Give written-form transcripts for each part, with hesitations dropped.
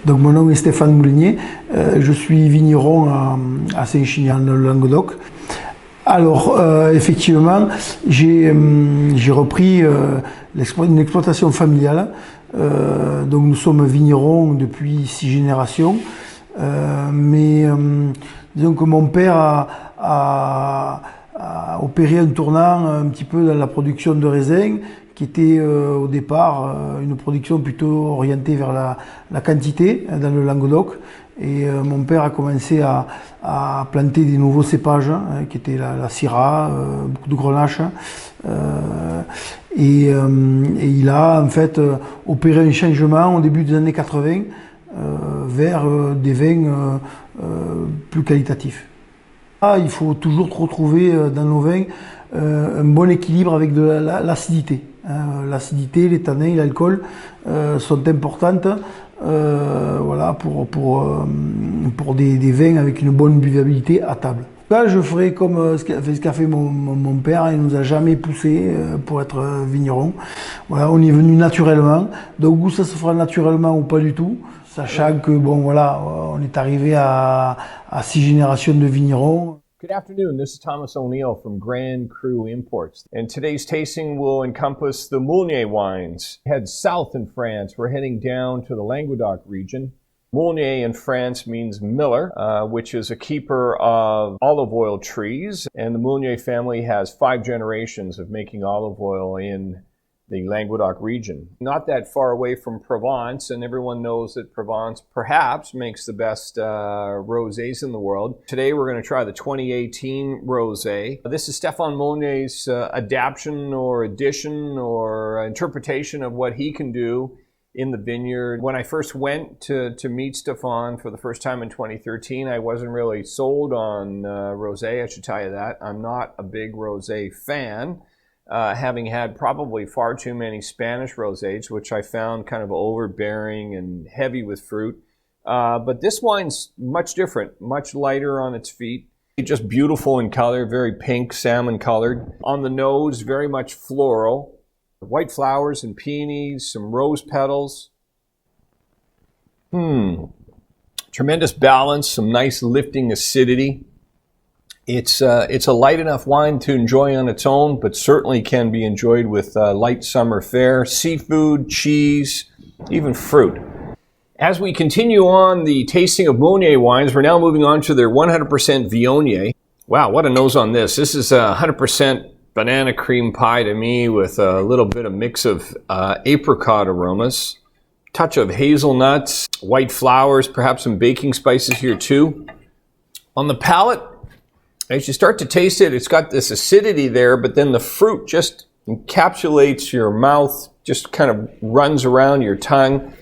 Donc mon nom est Stéphane Moulinier, je suis vigneron à Saint-Chinian dans le Languedoc. Alors effectivement, j'ai repris une exploitation familiale. Donc nous sommes vignerons depuis 6 générations, mais disons que mon père a opéré un tournant un petit peu dans la production de raisins, qui était au départ une production plutôt orientée vers la quantité dans le Languedoc. Et mon père a commencé à planter des nouveaux cépages, qui étaient la Syrah, beaucoup de Grenache. Et il a en fait opéré un changement au début des années 80 vers des vins plus qualitatifs. Il faut toujours retrouver dans nos vins un bon équilibre avec de l'acidité. L'acidité, les tanins, l'alcool sont importantes voilà, pour des vins avec une bonne buvabilité à table. Là, je ferai comme ce qu'a fait mon père. Il nous a jamais poussé pour être vigneron. Voilà, on est venu naturellement. Donc, où ça se fera naturellement ou pas du tout, sachant que bon, voilà, on est arrivé à 6 générations de vignerons. Good afternoon, this is Thomas O'Neill from Grand Cru Imports, and today's tasting will encompass the Moulinier wines. Head south in France, we're heading down to the Languedoc region. Moulinier in France means miller, which is a keeper of olive oil trees, and the Moulinier family has 5 generations of making olive oil in the Languedoc region. Not that far away from Provence, and everyone knows that Provence perhaps makes the best rosés in the world. Today we're going to try the 2018 rosé. This is Stéphane Moulinier's adaptation or addition or interpretation of what he can do in the vineyard. When I first went to meet Stéphane for the first time in 2013, I wasn't really sold on rosé, I should tell you that. I'm not a big rosé fan. Having had probably far too many Spanish rosés, which I found kind of overbearing and heavy with fruit. But this wine's much different, much lighter on its feet. Just beautiful in color, very pink, salmon colored. On the nose, very much floral. White flowers and peonies, some rose petals. Tremendous balance, some nice lifting acidity. It's a light enough wine to enjoy on its own, but certainly can be enjoyed with light summer fare, seafood, cheese, even fruit. As we continue on the tasting of Moulinier wines, we're now moving on to their 100% Viognier. Wow, what a nose on this. This is 100% banana cream pie to me with a little bit of mix of apricot aromas, touch of hazelnuts, white flowers, perhaps some baking spices here too. On the palate, as you start to taste it, it's got this acidity there, but then the fruit just encapsulates your mouth, just kind of runs around your tongue.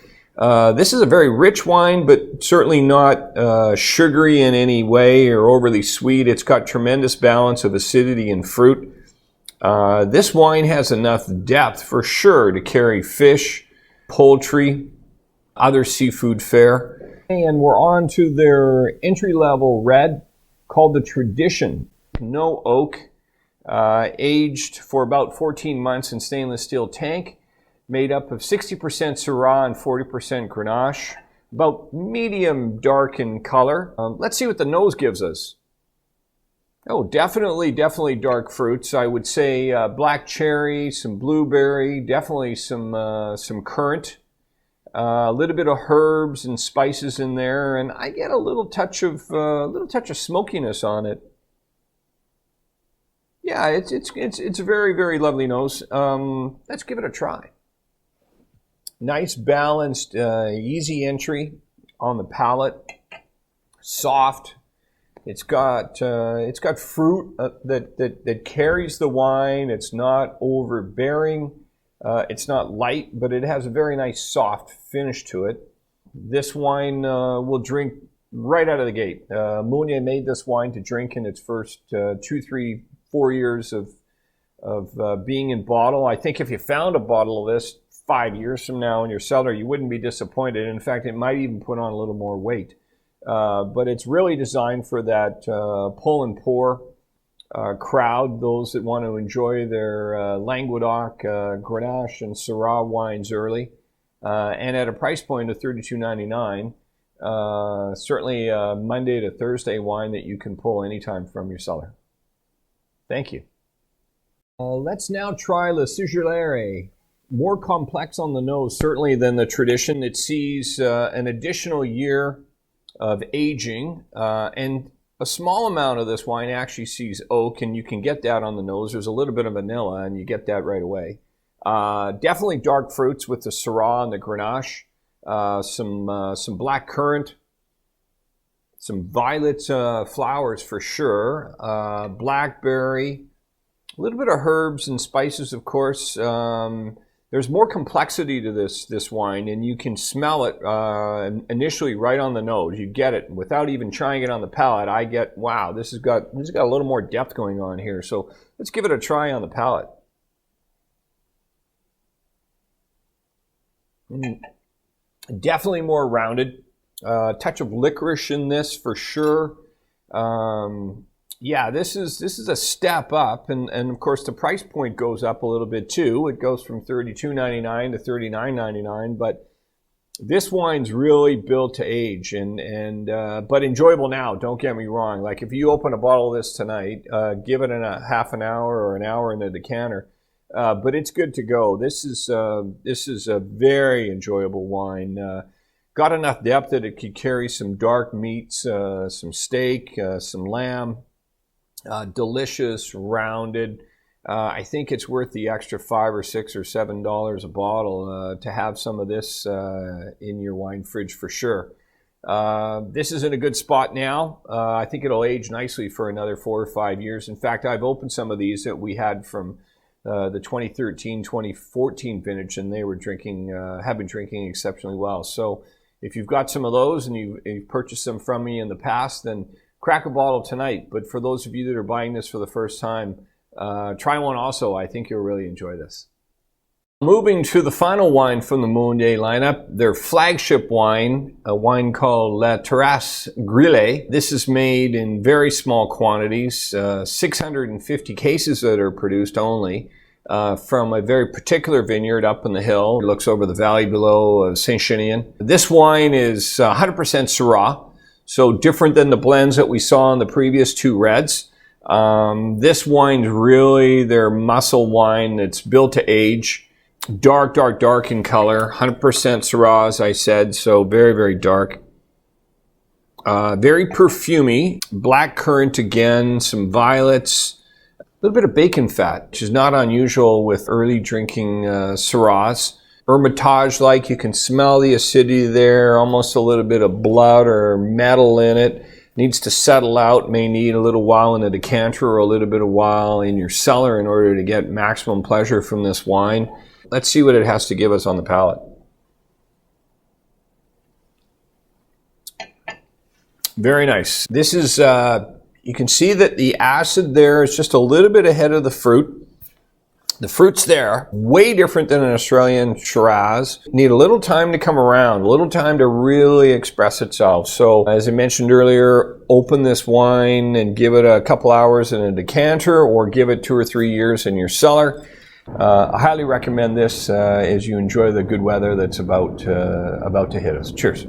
This is a very rich wine, but certainly not sugary in any way or overly sweet. It's got tremendous balance of acidity and fruit. This wine has enough depth for sure to carry fish, poultry, other seafood fare. And we're on to their entry-level red, called the Tradition. No oak, aged for about 14 months in stainless steel tank, made up of 60% Syrah and 40% Grenache, about medium dark in color. Let's see what the nose gives us. Oh, definitely dark fruits. I would say black cherry, some blueberry, definitely some currant. A little bit of herbs and spices in there, and I get a little touch of smokiness on it. Yeah, it's a very, very lovely nose. Let's give it a try. Nice, balanced, easy entry on the palate. Soft. It's got fruit that carries the wine. It's not overbearing. It's not light, but it has a very nice soft finish to it. This wine will drink right out of the gate. Moulinier made this wine to drink in its first 2, 3, 4 years of being in bottle. I think if you found a bottle of this 5 years from now in your cellar, you wouldn't be disappointed. In fact, it might even put on a little more weight. But it's really designed for that pull and pour crowd, those that want to enjoy their Languedoc, Grenache, and Syrah wines early. and at a price point of $32.99. Certainly a Monday to Thursday wine that you can pull anytime from your cellar. Thank you. Let's now try Le Sigillere. More complex on the nose, certainly, than the tradition. It sees an additional year of aging, and a small amount of this wine actually sees oak, and you can get that on the nose. There's a little bit of vanilla, and you get that right away. Definitely dark fruits with the Syrah and the Grenache. Some black currant, some violet flowers for sure, blackberry, a little bit of herbs and spices, of course. There's more complexity to this wine, and you can smell it initially right on the nose. You get it without even trying it on the palate. I get, wow, this has got a little more depth going on here. So let's give it a try on the palate. Definitely more rounded. Touch of licorice in this for sure. Yeah, this is a step up, and of course the price point goes up a little bit too. It goes from $32.99 to $39.99, but this wine's really built to age, and but enjoyable now. Don't get me wrong. Like if you open a bottle of this tonight, give it in a half an hour or an hour in the decanter, but it's good to go. This is a very enjoyable wine. Got enough depth that it could carry some dark meats, some steak, some lamb. Delicious, rounded. I think it's worth the extra $5 or $6 or $7 a bottle to have some of this in your wine fridge for sure. This is in a good spot now. I think it'll age nicely for another 4 or 5 years. In fact, I've opened some of these that we had from the 2013, 2014 vintage, and they were have been drinking exceptionally well. So if you've got some of those and you've purchased them from me in the past, then crack a bottle tonight. But for those of you that are buying this for the first time, try one also. I think you'll really enjoy this. Moving to the final wine from the Moulinier lineup, their flagship wine, a wine called La Terrasse Grillée. This is made in very small quantities, 650 cases that are produced only from a very particular vineyard up in the hill. It looks over the valley below Saint-Chinian. This wine is 100% Syrah. So different than the blends that we saw in the previous two reds. This wine's really their muscle wine that's built to age. Dark in color. 100% Syrah, as I said, so very, very dark. Very perfumey. Black currant again, some violets. A little bit of bacon fat, which is not unusual with early drinking Syrahs. Hermitage-like, you can smell the acidity there, almost a little bit of blood or metal in it. Needs to settle out, may need a little while in a decanter or a little bit of while in your cellar in order to get maximum pleasure from this wine. Let's see what it has to give us on the palate. Very nice. This is, you can see that the acid there is just a little bit ahead of the fruit. The fruit's there, way different than an Australian Shiraz. Need a little time to come around, a little time to really express itself. So as I mentioned earlier, open this wine and give it a couple hours in a decanter or give it 2 or 3 years in your cellar. I highly recommend this as you enjoy the good weather that's about to hit us. Cheers.